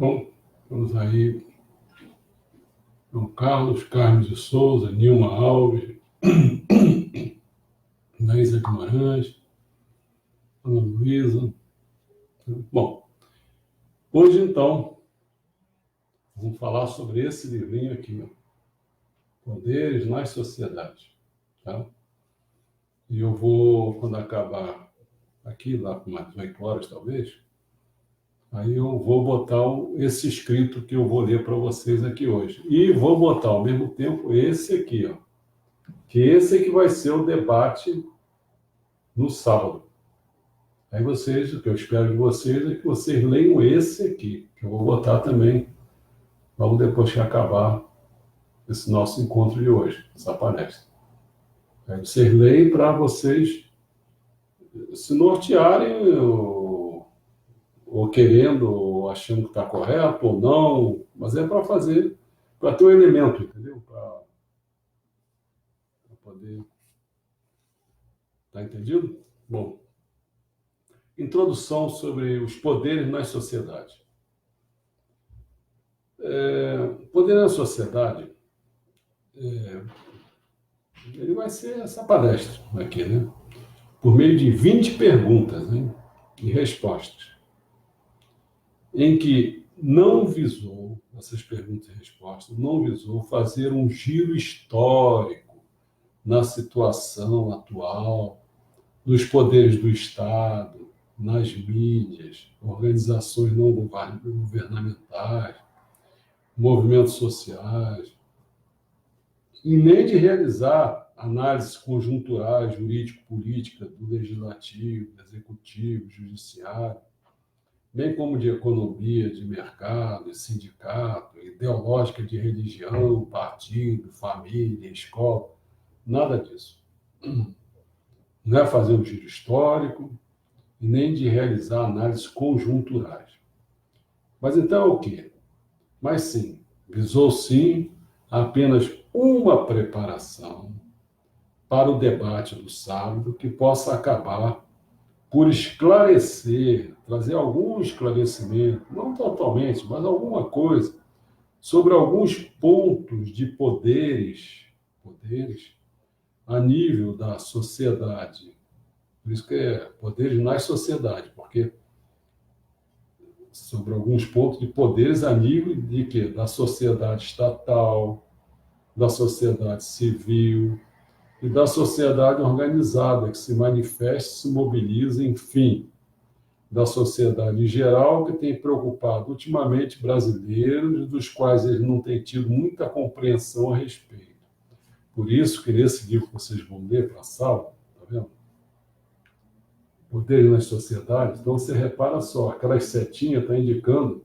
Bom, vamos aí. João Carlos, Carlos de Souza, Nilma Alves, Naísa Guimarães, Ana Luísa. Bom, hoje, então, vamos falar sobre esse livrinho aqui, ó, Poderes nas Sociedades. Tá? E eu vou, quando acabar aqui, lá por mais 8 horas, talvez, aí eu vou botar esse escrito que eu vou ler para vocês aqui hoje. E vou botar, ao mesmo tempo, esse aqui, ó, que esse é que vai ser o debate no sábado. Aí vocês, o que eu espero de vocês é que vocês leiam esse aqui, que eu vou botar também, logo depois que acabar esse nosso encontro de hoje, essa palestra. Aí vocês leem para vocês se nortearem, ou querendo, ou achando que está correto, ou não, mas é para fazer, para ter um elemento, entendeu? Para poder... Tá entendido? Bom. Introdução sobre os poderes nas sociedades. Poder na sociedade, ele vai ser essa palestra aqui, né? Por meio de 20 perguntas, né? E respostas, em que não visou, essas perguntas e respostas, não visou fazer um giro histórico na situação atual, dos poderes do Estado, nas mídias, organizações não governamentais, movimentos sociais, e nem de realizar análises conjunturais, jurídico-política do legislativo, do executivo, judiciário, bem como de economia, de mercado, sindicato, ideológica de religião, partido, família, escola, nada disso. Não é fazer um giro histórico, nem de realizar análises conjunturais. Mas então é o quê? Mas sim, visou sim apenas uma preparação para o debate do sábado que possa acabar por esclarecer, trazer algum esclarecimento, não totalmente, mas alguma coisa, sobre alguns pontos de poderes a nível da sociedade. Por isso que é poderes nas sociedades, porque sobre alguns pontos de poderes a nível de quê? Da sociedade estatal, da sociedade civil e da sociedade organizada, que se manifesta, se mobiliza, enfim, da sociedade em geral, que tem preocupado ultimamente brasileiros, dos quais eles não têm tido muita compreensão a respeito. Por isso que nesse livro que vocês vão ler para a sala, tá vendo? Poderes nas sociedades, então você repara só, aquelas setinhas estão indicando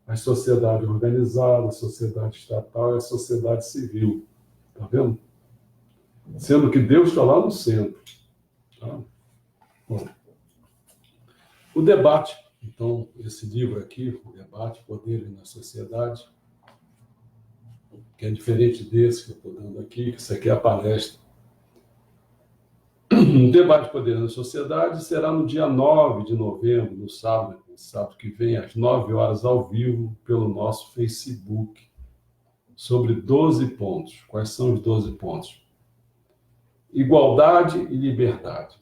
a sociedade organizada, a sociedade estatal e a sociedade civil. Tá vendo? Sendo que Deus está lá no centro. Tá? Bom, o debate, então, esse livro aqui, o debate, Poderes na Sociedade, que é diferente desse que eu estou dando aqui, que isso aqui é a palestra. O debate Poderes na Sociedade será no dia 9 de novembro, no sábado que vem, às 9 horas, ao vivo, pelo nosso Facebook, sobre 12 pontos. Quais são os 12 pontos? Igualdade e liberdade.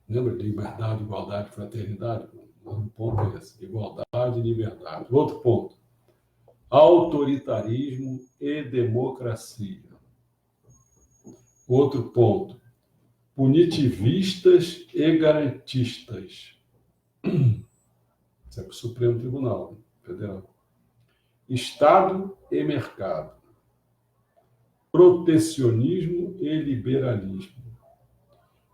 Lembra de liberdade, igualdade, fraternidade? Um ponto é esse, igualdade e liberdade. Outro ponto, autoritarismo e democracia. Outro ponto, punitivistas e garantistas. Isso é para o Supremo Tribunal Federal. Estado e mercado. Protecionismo e liberalismo.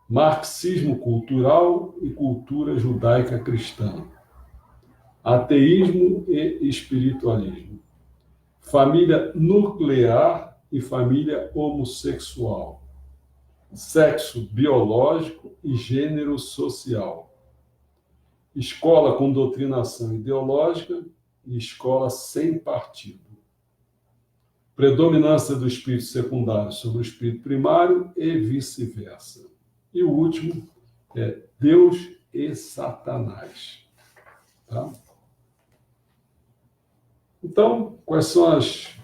Marxismo cultural e cultura judaica cristã. Ateísmo e espiritualismo. Família nuclear e família homossexual. Sexo biológico e gênero social. Escola com doutrinação ideológica e escola sem partido. Predominância do espírito secundário sobre o espírito primário e vice-versa. E o último é Deus e Satanás. Tá? Então, quais são as...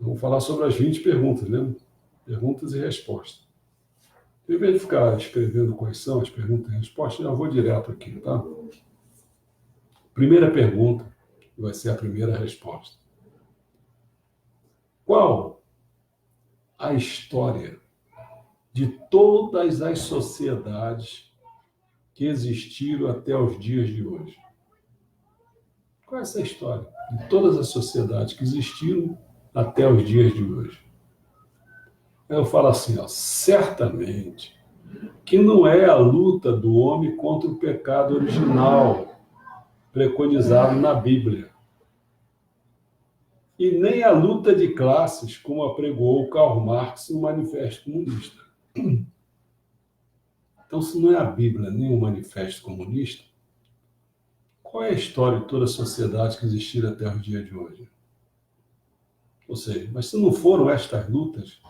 Vamos falar sobre as 20 perguntas, né? Perguntas e respostas. Em vez de ficar escrevendo quais são as perguntas e respostas, eu vou direto aqui, tá? Primeira pergunta, vai ser a primeira resposta. Qual a história de todas as sociedades que existiram até os dias de hoje? Qual é essa história de todas as sociedades que existiram até os dias de hoje? Eu falo assim, ó, certamente que não é a luta do homem contra o pecado original preconizado na Bíblia, e nem a luta de classes, como apregoou Karl Marx no Manifesto Comunista. Então, se não é a Bíblia nem o Manifesto Comunista, qual é a história de toda a sociedade que existir até o dia de hoje? Ou seja, mas se não foram estas lutas,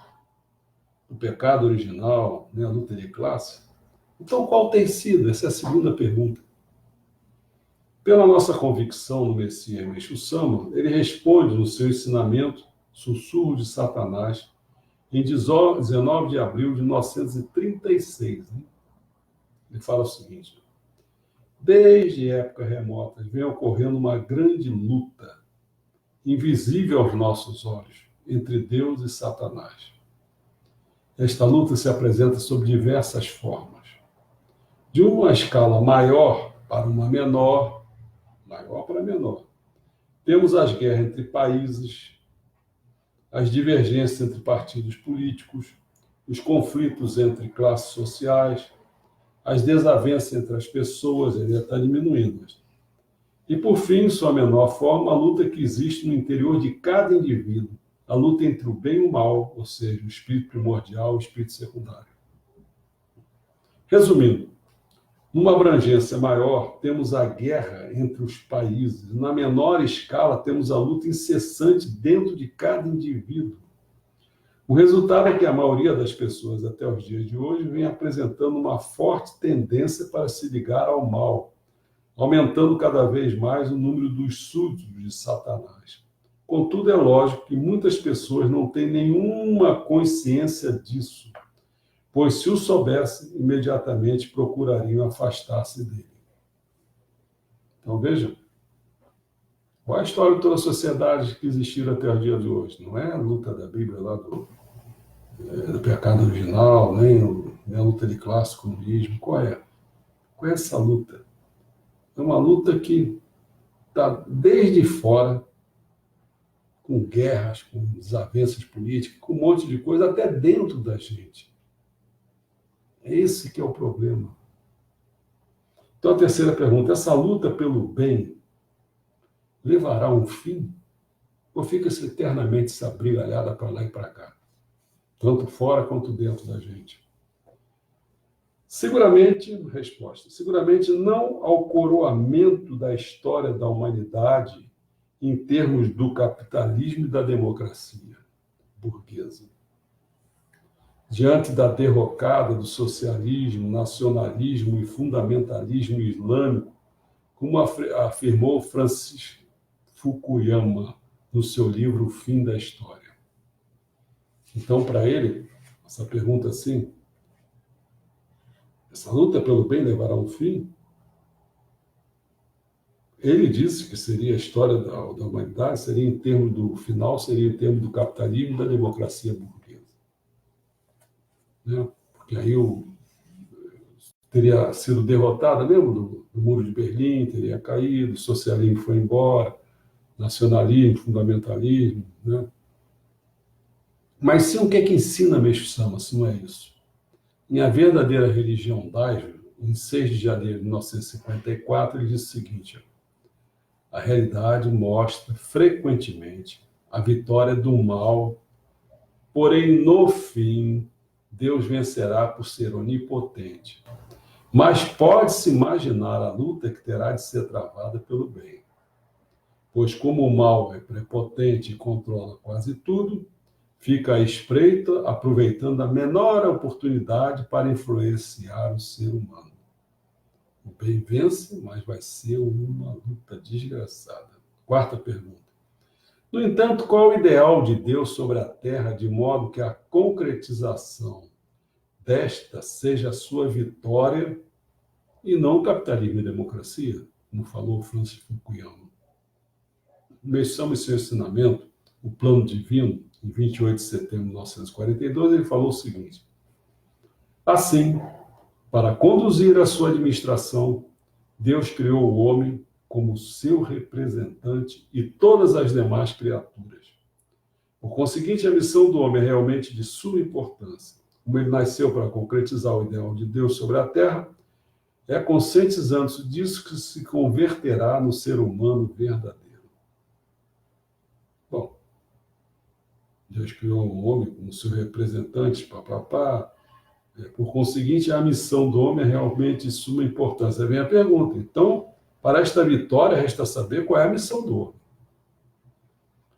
o pecado original, nem a luta de classe, então qual tem sido? Essa é a segunda pergunta. Pela nossa convicção no Messias Meixo Sama, ele responde no seu ensinamento Sussurro de Satanás, em 19 de abril de 1936. Né? Ele fala o seguinte: desde épocas remotas vem ocorrendo uma grande luta, invisível aos nossos olhos, entre Deus e Satanás. Esta luta se apresenta sob diversas formas. De uma escala maior para uma menor, maior para menor. Temos as guerras entre países, as divergências entre partidos políticos, os conflitos entre classes sociais, as desavenças entre as pessoas, ele está diminuindo. E, por fim, em sua menor forma, a luta que existe no interior de cada indivíduo, a luta entre o bem e o mal, ou seja, o espírito primordial e o espírito secundário. Resumindo, numa abrangência maior, temos a guerra entre os países. Na menor escala, temos a luta incessante dentro de cada indivíduo. O resultado é que a maioria das pessoas, até os dias de hoje, vem apresentando uma forte tendência para se ligar ao mal, aumentando cada vez mais o número dos súditos de Satanás. Contudo, é lógico que muitas pessoas não têm nenhuma consciência disso, pois se o soubessem, imediatamente procurariam afastar-se dele. Então, vejam, qual é a história de toda a sociedade que existiram até o dia de hoje? Não é a luta da Bíblia lá do pecado original, nem a luta de classe, comunismo. Qual é? Qual é essa luta? É uma luta que está desde fora, com guerras, com desavenças políticas, com um monte de coisa, até dentro da gente. É esse que é o problema. Então, a terceira pergunta: essa luta pelo bem levará a um fim? Ou fica-se eternamente essa brigalhada para lá e para cá? Tanto fora quanto dentro da gente. Seguramente, resposta, seguramente não ao coroamento da história da humanidade em termos do capitalismo e da democracia burguesa. Diante da derrocada do socialismo, nacionalismo e fundamentalismo islâmico, como afirmou Francis Fukuyama no seu livro O Fim da História. Então, para ele, essa pergunta assim, essa luta pelo bem levará a um fim? Ele disse que seria a história da humanidade, seria em termos do final, seria em termos do capitalismo e da democracia burguesa. Né? Porque aí teria sido derrotada mesmo do Muro de Berlim, teria caído, o socialismo foi embora, nacionalismo, fundamentalismo. Né? Mas sim, o que é que ensina Meixo Sama, se não é isso? Em A Verdadeira Religião Daijo, em 6 de janeiro de 1954, ele diz o seguinte: a realidade mostra frequentemente a vitória do mal, porém, no fim, Deus vencerá por ser onipotente. Mas pode-se imaginar a luta que terá de ser travada pelo bem. Pois como o mal é prepotente e controla quase tudo, fica à espreita, aproveitando a menor oportunidade para influenciar o ser humano. O bem vence, mas vai ser uma luta desgraçada. Quarta pergunta. No entanto, qual é o ideal de Deus sobre a Terra, de modo que a concretização desta seja a sua vitória e não capitalismo e democracia, como falou Francis Fukuyama? Começamos seu ensinamento, o plano divino, em 28 de setembro de 1942, ele falou o seguinte: assim, para conduzir a sua administração, Deus criou o homem como seu representante e todas as demais criaturas. Por conseguinte, a missão do homem é realmente de suma importância. Como ele nasceu para concretizar o ideal de Deus sobre a Terra, é conscientizando-se disso que se converterá no ser humano verdadeiro. Bom, Deus criou o homem como seu representante, papapá. Por conseguinte, a missão do homem é realmente de suma importância. Vem a pergunta. Então, para esta vitória, resta saber qual é a missão do homem.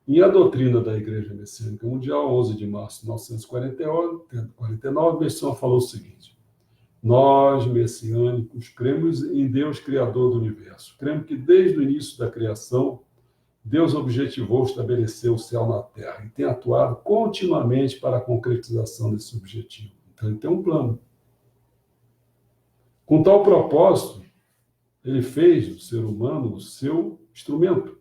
Em A Doutrina da Igreja Messiânica Mundial, 11 de março de 1949, Messião falou o seguinte: nós, messiânicos, cremos em Deus, Criador do Universo. Cremos que desde o início da criação, Deus objetivou estabelecer o céu na terra e tem atuado continuamente para a concretização desse objetivo. Então, ele tem um plano. Com tal propósito, ele fez do ser humano o seu instrumento.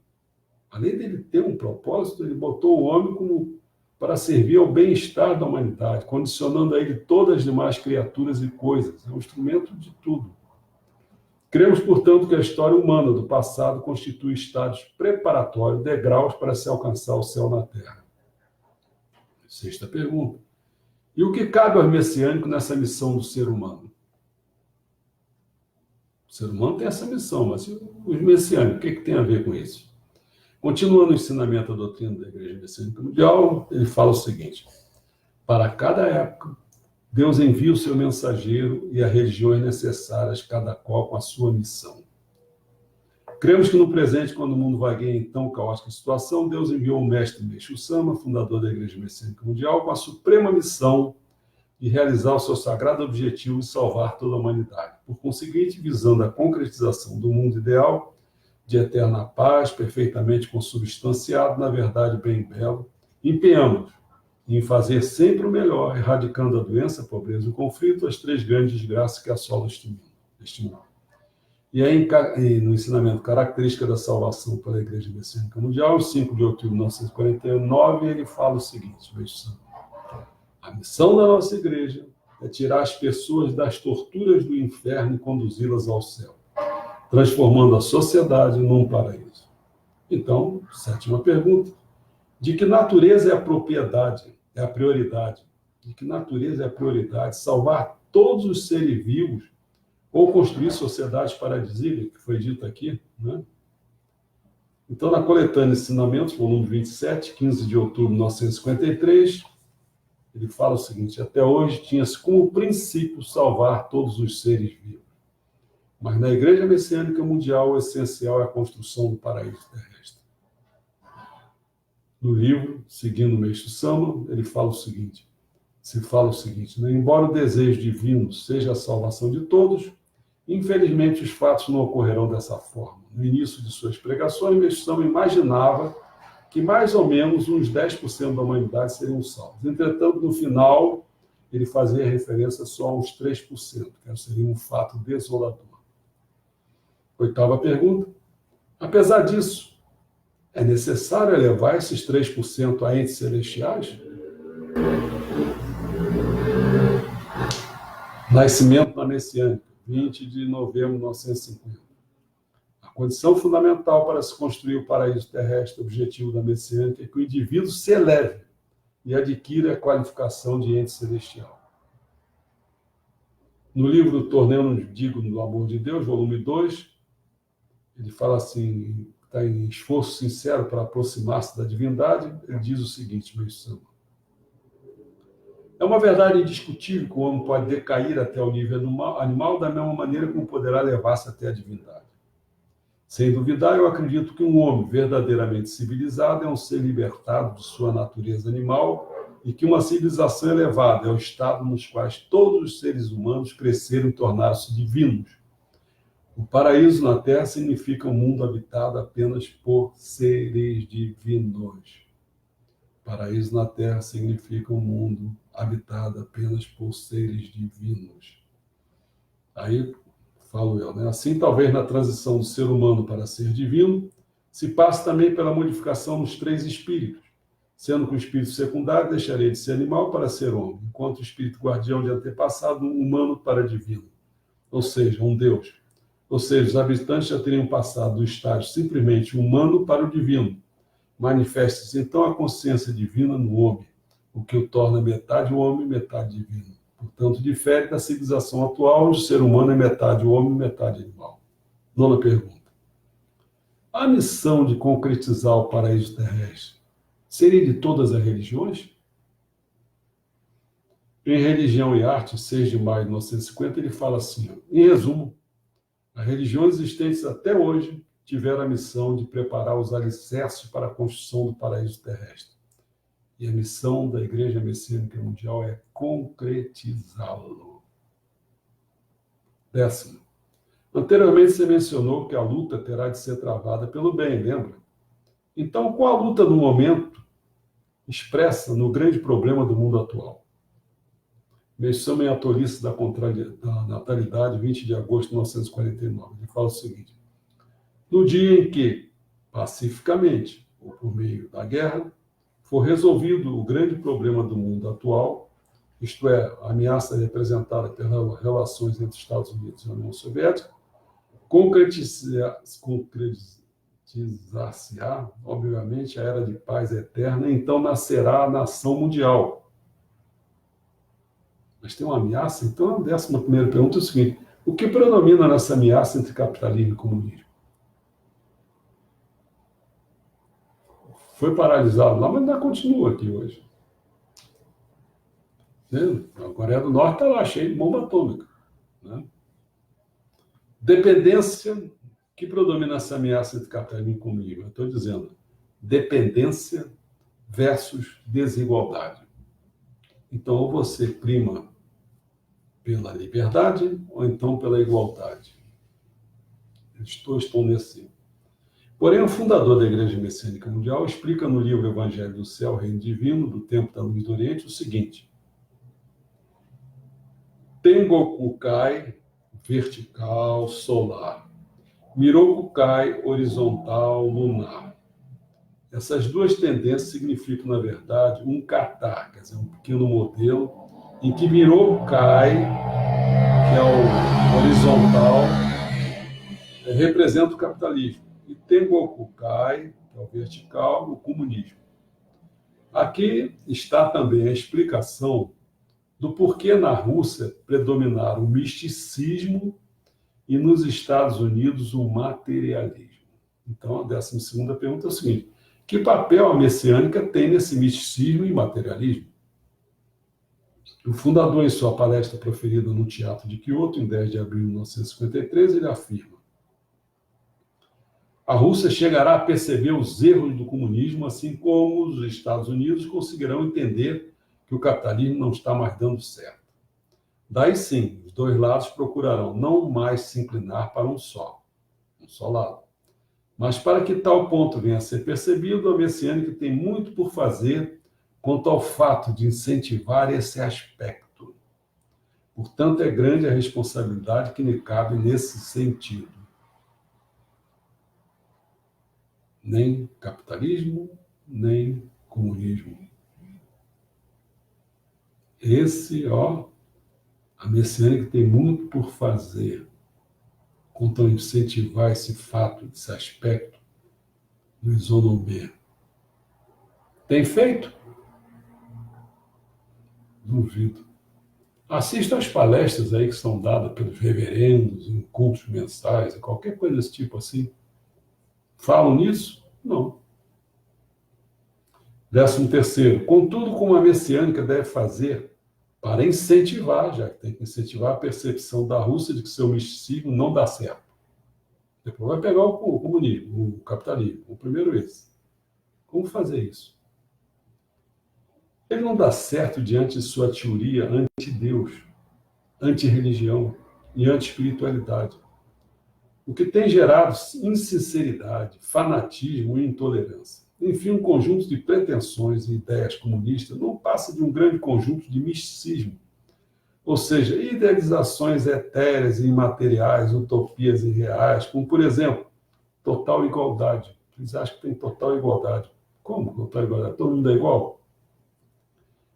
Além dele ter um propósito, ele botou o homem como para servir ao bem-estar da humanidade, condicionando a ele todas as demais criaturas e coisas. É um instrumento de tudo. Cremos, portanto, que a história humana do passado constitui estados preparatórios, degraus para se alcançar o céu na Terra. Sexta pergunta. E o que cabe aos messiânicos nessa missão do ser humano? O ser humano tem essa missão, mas os messiânicos, o que tem a ver com isso? Continuando o ensinamento da doutrina da Igreja Messiânica Mundial, ele fala o seguinte: para cada época, Deus envia o seu mensageiro e as religiões necessárias, cada qual com a sua missão. Cremos que no presente, quando o mundo vagueia em tão caótica situação, Deus enviou o mestre Meixo Sama, fundador da Igreja Messiânica Mundial, com a suprema missão de realizar o seu sagrado objetivo de salvar toda a humanidade. Por conseguinte, visando a concretização do mundo ideal, de eterna paz, perfeitamente consubstanciado, na verdade bem belo, empenhamos em fazer sempre o melhor, erradicando a doença, a pobreza e o conflito, as três grandes desgraças que assolam este mundo. E aí, no ensinamento Característica da Salvação pela Igreja Messiânica Mundial, 5 de outubro de 1949, ele fala o seguinte: a missão da nossa igreja é tirar as pessoas das torturas do inferno e conduzi-las ao céu, transformando a sociedade num paraíso. Então, sétima pergunta: de que natureza é a propriedade, é a prioridade? De que natureza é a prioridade? Salvar todos os seres vivos ou construir sociedades paradisíacas, que foi dito aqui, né? Então, na coletânea Ensinamentos, volume 27, 15 de outubro de 1953, ele fala o seguinte: até hoje tinha-se como princípio salvar todos os seres vivos. Mas na Igreja Messiânica Mundial, o essencial é a construção do paraíso terrestre. No livro, seguindo o Meixo Sama, ele fala o seguinte: né? Embora o desejo divino seja a salvação de todos, infelizmente os fatos não ocorrerão dessa forma. No início de suas pregações, Meixo Sama imaginava que mais ou menos uns 10% da humanidade seriam salvos. Entretanto, no final, ele fazia referência só a uns 3%, que seria um fato desolador. Oitava pergunta: apesar disso, é necessário elevar esses 3% a entes celestiais? Nascimento na Messiânica, 20 de novembro de 1950. A condição fundamental para se construir o paraíso terrestre, o objetivo da Messiânica, é que o indivíduo se eleve e adquira a qualificação de ente celestial. No livro Tornando Digno do Amor de Deus, volume 2, ele fala assim, está em esforço sincero para aproximar-se da divindade, ele diz o seguinte: Meixo Sama: é uma verdade indiscutível que o homem pode decair até o nível animal da mesma maneira como poderá levar-se até a divindade. Sem duvidar, eu acredito que um homem verdadeiramente civilizado é um ser libertado de sua natureza animal e que uma civilização elevada é o estado nos quais todos os seres humanos cresceram e tornaram-se divinos, O paraíso na Terra significa um mundo habitado apenas por seres divinos. Paraíso na Terra significa um mundo habitado apenas por seres divinos. Aí falo eu, né? Assim, talvez na transição do ser humano para ser divino, se passe também pela modificação dos três espíritos, sendo que o espírito secundário deixaria de ser animal para ser homem, enquanto o espírito guardião de antepassado, um humano para divino, ou seja, um Deus. Ou seja, os habitantes já teriam passado do estágio simplesmente humano para o divino. Manifesta-se então a consciência divina no homem, o que o torna metade homem, metade divino. Portanto, difere da civilização atual, onde o ser humano é metade homem, metade animal. Nona pergunta. A missão de concretizar o paraíso terrestre seria de todas as religiões? Em Religião e Arte, 6 de maio de 1950, ele fala assim, em resumo, as religiões existentes até hoje tiveram a missão de preparar os alicerces para a construção do paraíso terrestre. E a missão da Igreja Messiânica Mundial é concretizá-lo. 10º. Anteriormente você mencionou que a luta terá de ser travada pelo bem, lembra? Então, qual a luta do momento expressa no grande problema do mundo atual? Menção em A Tolice da Natalidade, 20 de agosto de 1949. Ele fala o seguinte: no dia em que, pacificamente, ou por meio da guerra, for resolvido o grande problema do mundo atual, isto é, a ameaça representada pelas relações entre Estados Unidos e a União Soviética, concretizar-se-á, obviamente, a era de paz eterna, então nascerá a nação mundial. Mas tem uma ameaça? Então, a 11ª pergunta é o seguinte: o que predomina nessa ameaça entre capitalismo e comunismo? Foi paralisado lá, mas ainda continua aqui hoje. A Coreia do Norte está lá, cheia de bomba atômica. Né? Dependência, que predomina essa ameaça entre capitalismo e comunismo? Eu estou dizendo, dependência versus desigualdade. Então, ou você prima pela liberdade, ou então pela igualdade. Estou nesse. Porém, o fundador da Igreja Messiânica Mundial explica no livro Evangelho do Céu, Reino Divino, do Tempo da Luz do Oriente, o seguinte: Tengoku-kai, vertical, solar. Miroku-kai, horizontal, lunar. Essas duas tendências significam, na verdade, um kata, quer dizer, um pequeno modelo, em que Miroku-kai, que é o horizontal, representa o capitalismo, e Tengoku-kai, que é o vertical, o comunismo. Aqui está também a explicação do porquê na Rússia predominaram o misticismo e nos Estados Unidos o materialismo. Então, a 12ª pergunta é o seguinte: que papel a messiânica tem nesse misticismo e materialismo? O fundador, em sua palestra proferida no Teatro de Kyoto, em 10 de abril de 1953, ele afirma: a Rússia chegará a perceber os erros do comunismo, assim como os Estados Unidos conseguirão entender que o capitalismo não está mais dando certo. Daí sim, os dois lados procurarão não mais se inclinar para um só lado. Mas para que tal ponto venha a ser percebido, a messiânica tem muito por fazer quanto ao fato de incentivar esse aspecto. Portanto, é grande a responsabilidade que lhe cabe nesse sentido. Nem capitalismo, nem comunismo. A messiânica tem muito por fazer quanto a incentivar esse fato, esse aspecto do isonomê. Tem feito? Duvido. Assista às palestras aí que são dadas pelos reverendos, em cultos mensais, qualquer coisa desse tipo assim. Falam nisso? Não. 13º. Contudo, como a messiânica deve fazer para incentivar, já que tem que incentivar a percepção da Rússia de que seu misticismo não dá certo. Depois vai pegar o comunismo, o capitalismo, o primeiro esse. Como fazer isso? Ele não dá certo diante de sua teoria anti-Deus, anti-religião e anti-espiritualidade. o que tem gerado insinceridade, fanatismo e intolerância. Enfim, um conjunto de pretensões e ideias comunistas não passa de um grande conjunto de misticismo, ou seja, idealizações etéreas e imateriais, utopias irreais, como, por exemplo, total igualdade. Eles acham que tem total igualdade. Como total igualdade? Todo mundo é igual?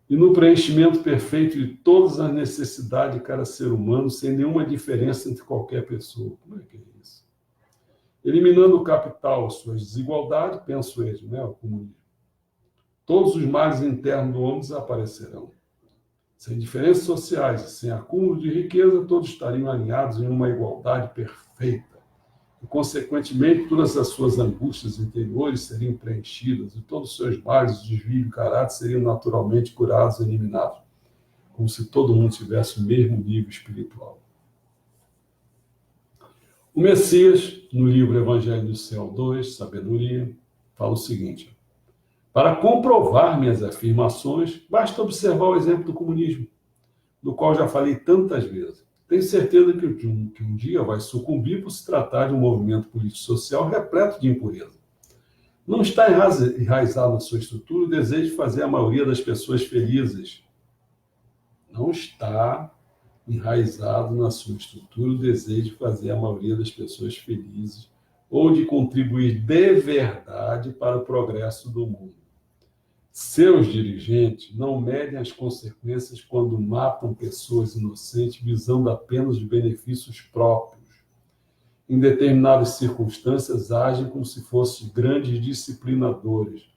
E no preenchimento perfeito de todas as necessidades de cada ser humano, sem nenhuma diferença entre qualquer pessoa. Como é que é isso? Eliminando o capital, suas desigualdades, penso eles, né, o comunismo. Todos os males internos do homem desaparecerão. Sem diferenças sociais e sem acúmulo de riqueza, todos estariam alinhados em uma igualdade perfeita. E, consequentemente, todas as suas angústias interiores seriam preenchidas e todos os seus males, desvio de caráter seriam naturalmente curados e eliminados, como se todo mundo tivesse o mesmo nível espiritual. O Messias, no livro Evangelho do Céu 2, Sabedoria, fala o seguinte: para comprovar minhas afirmações, basta observar o exemplo do comunismo, do qual já falei tantas vezes. Tenho certeza que um dia vai sucumbir por se tratar de um movimento político-social repleto de impureza. Não está enraizado na sua estrutura o desejo de fazer a maioria das pessoas felizes. Não está enraizado na sua estrutura o desejo de fazer a maioria das pessoas felizes ou de contribuir de verdade para o progresso do mundo. Seus dirigentes não medem as consequências quando matam pessoas inocentes visando apenas os benefícios próprios. Em determinadas circunstâncias, agem como se fossem grandes disciplinadores,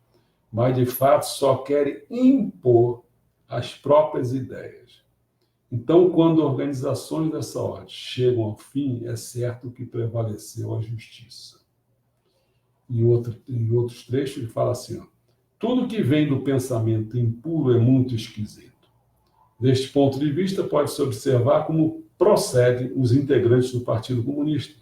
mas de fato só querem impor as próprias ideias. Então, quando organizações dessa ordem chegam ao fim, é certo que prevaleceu a justiça. Em outros trechos, ele fala assim, ó, tudo que vem do pensamento impuro é muito esquisito. Deste ponto de vista, pode-se observar como procedem os integrantes do Partido Comunista.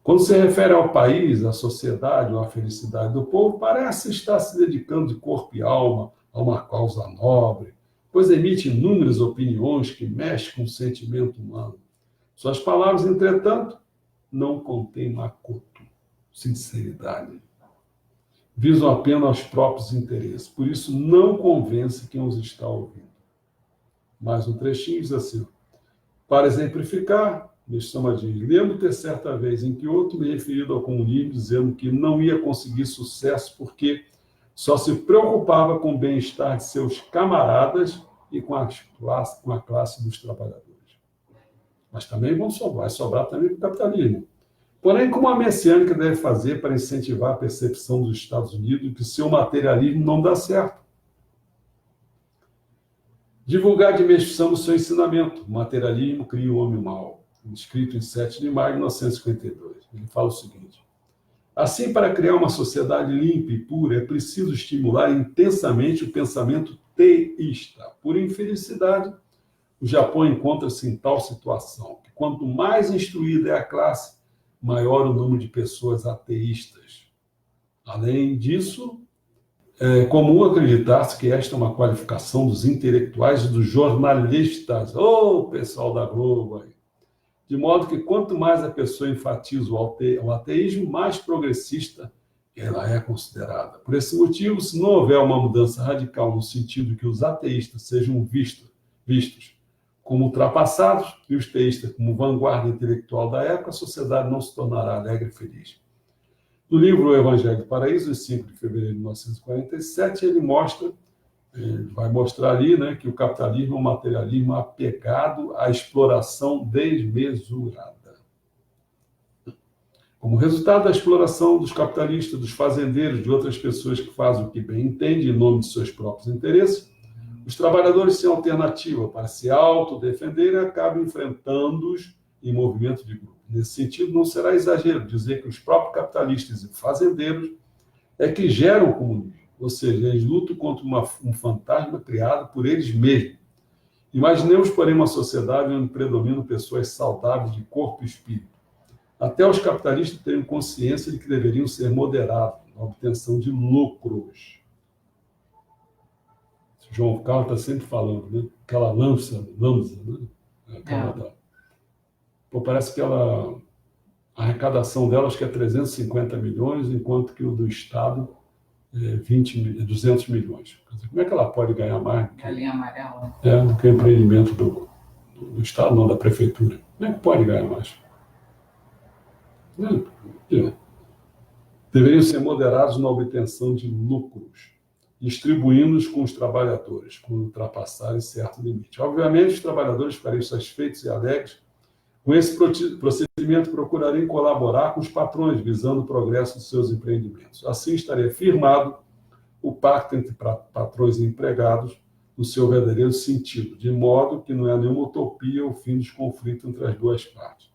Quando se refere ao país, à sociedade ou à felicidade do povo, parece estar se dedicando de corpo e alma a uma causa nobre, pois emite inúmeras opiniões que mexem com o sentimento humano. Suas palavras, entretanto, não contêm macoto, sinceridade. Visam apenas os próprios interesses. Por isso, não convence quem os está ouvindo. Mais um trechinho diz assim, para exemplificar, lembro-te certa vez em que outro me referido ao comunismo, dizendo que não ia conseguir sucesso porque só se preocupava com o bem-estar de seus camaradas e com a classe dos trabalhadores. Mas também vai sobrar também para o capitalismo. Porém, como a messiânica deve fazer para incentivar a percepção dos Estados Unidos de que seu materialismo não dá certo? Divulgar de imersão o seu ensinamento. O materialismo cria o homem mau. Escrito em 7 de maio de 1952. Ele fala o seguinte: assim, para criar uma sociedade limpa e pura, é preciso estimular intensamente o pensamento teísta. Por infelicidade, o Japão encontra-se em tal situação que quanto mais instruída é a classe, maior o número de pessoas ateístas. Além disso, é comum acreditar-se que esta é uma qualificação dos intelectuais e dos jornalistas. Ô, pessoal da Globo aí. De modo que quanto mais a pessoa enfatiza o ateísmo, mais progressista ela é considerada. Por esse motivo, se não houver uma mudança radical no sentido que os ateístas sejam vistos como ultrapassados e os teístas como vanguarda intelectual da época, a sociedade não se tornará alegre e feliz. No livro O Evangelho do Paraíso, em 5 de fevereiro de 1947, ele vai mostrar ali, né, que o capitalismo é um materialismo apegado à exploração desmesurada. Como resultado da exploração dos capitalistas, dos fazendeiros, de outras pessoas que fazem o que bem entendem em nome de seus próprios interesses, os trabalhadores sem alternativa para se autodefenderem acabam enfrentando-os em movimento de grupo. Nesse sentido, não será exagero dizer que os próprios capitalistas e fazendeiros é que geram o comunismo, ou seja, eles lutam contra um fantasma criado por eles mesmos. Imaginemos, porém, uma sociedade onde predominam pessoas saudáveis de corpo e espírito. Até os capitalistas teriam consciência de que deveriam ser moderados na obtenção de lucros. João Carlos está sempre falando, né? Aquela lança, né? Pô, parece que ela A arrecadação dela acho que é 350 milhões, enquanto que o do Estado é 200 milhões. Quer dizer, como é que ela pode ganhar mais Galinha amarela. do que o empreendimento do Estado, não da Prefeitura? Como é que pode ganhar mais? Deveriam ser moderados na obtenção de lucros, distribuindo-os com os trabalhadores, quando ultrapassarem certo limite. Obviamente, os trabalhadores ficariam satisfeitos e alegres. Com esse procedimento, procurarem colaborar com os patrões, visando o progresso de seus empreendimentos. Assim, estaria firmado o pacto entre patrões e empregados no seu verdadeiro sentido, de modo que não é nenhuma utopia o fim dos conflitos entre as duas partes.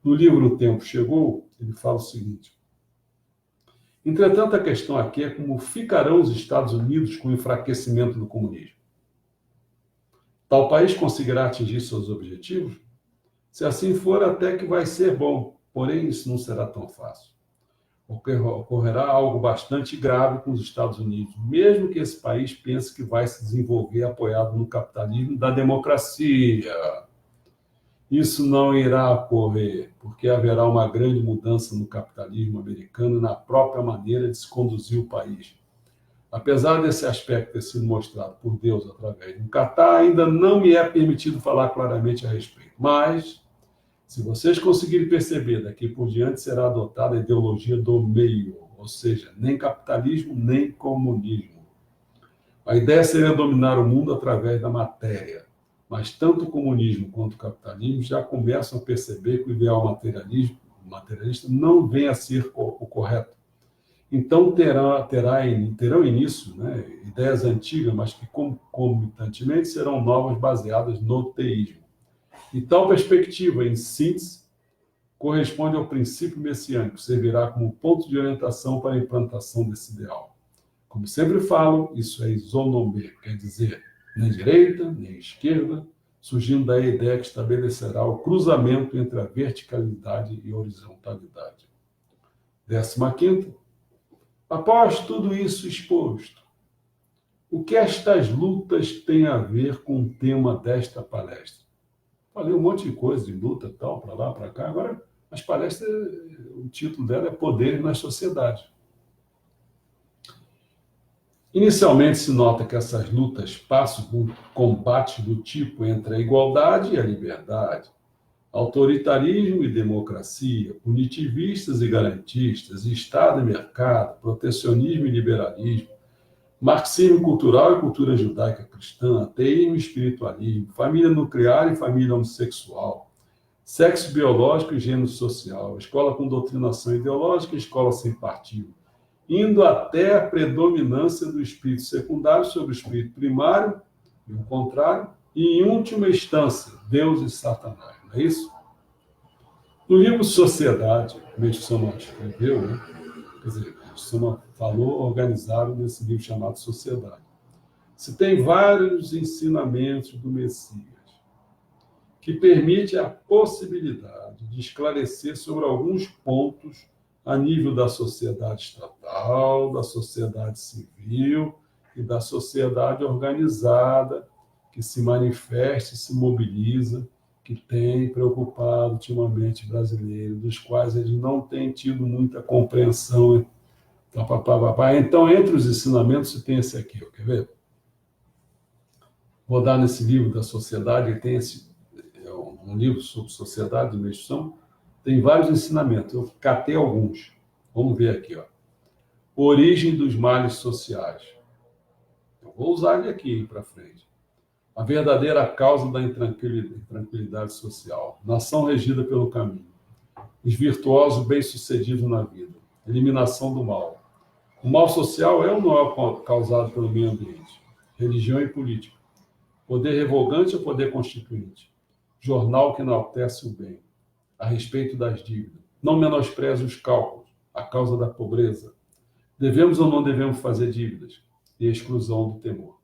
No livro O Tempo Chegou, ele fala o seguinte: entretanto, a questão aqui é como ficarão os Estados Unidos com o enfraquecimento do comunismo. Tal país conseguirá atingir seus objetivos? Se assim for, até que vai ser bom, porém isso não será tão fácil. Ocorrerá algo bastante grave com os Estados Unidos, mesmo que esse país pense que vai se desenvolver apoiado no capitalismo da democracia. Isso não irá ocorrer, porque haverá uma grande mudança no capitalismo americano e na própria maneira de se conduzir o país. Apesar desse aspecto ter sido mostrado por Deus através de um Catar, ainda não me é permitido falar claramente a respeito. Mas, se vocês conseguirem perceber, daqui por diante será adotada a ideologia do meio, ou seja, nem capitalismo, nem comunismo. A ideia seria dominar o mundo através da matéria, mas tanto o comunismo quanto o capitalismo já começam a perceber que o ideal materialista não vem a ser o correto. Então terão início, ideias antigas, mas que concomitantemente serão novas baseadas no teísmo. E tal perspectiva, em síntese, corresponde ao princípio messiânico, servirá como ponto de orientação para a implantação desse ideal. Como sempre falo, isso é isonomê, quer dizer, nem direita, nem esquerda, surgindo da ideia que estabelecerá o cruzamento entre a verticalidade e a horizontalidade. 15ª. Após tudo isso exposto, o que estas lutas têm a ver com o tema desta palestra? Falei um monte de coisa de luta, tal, para lá, para cá. Agora, as palestras, o título dela é Poder na Sociedade. Inicialmente se nota que essas lutas passam por combates do tipo entre a igualdade e a liberdade, autoritarismo e democracia, punitivistas e garantistas, Estado e mercado, protecionismo e liberalismo, marxismo cultural e cultura judaica cristã, ateísmo e espiritualismo, família nuclear e família homossexual, sexo biológico e gênero social, escola com doutrinação ideológica e escola sem partido, indo até a predominância do espírito secundário sobre o espírito primário, e o contrário, e, em última instância, Deus e Satanás. Não é isso? No livro Sociedade, que o Soma escreveu, quer dizer, o Soma falou organizado nesse livro chamado Sociedade, se tem vários ensinamentos do Messias que permite a possibilidade de esclarecer sobre alguns pontos a nível da sociedade estatal, da sociedade civil e da sociedade organizada, que se manifesta e se mobiliza, que tem preocupado ultimamente brasileiros, dos quais eles não têm tido muita compreensão. Então, entre os ensinamentos, você tem esse aqui, quer ver? Vou dar nesse livro da sociedade, ele tem um livro sobre sociedade e instituição, tem vários ensinamentos, eu catei alguns. Vamos ver aqui, ó. Origem dos males sociais. Eu vou usar ele aqui para frente. A verdadeira causa da intranquilidade social. Nação regida pelo caminho. Os virtuosos bem-sucedidos na vida. Eliminação do mal. O mal social é ou não é causado pelo meio ambiente? Religião e política. Poder revogante ou poder constituinte? Jornal que enaltece o bem. A respeito das dívidas. Não menospreze os cálculos. A causa da pobreza. Devemos ou não devemos fazer dívidas? E a exclusão do temor.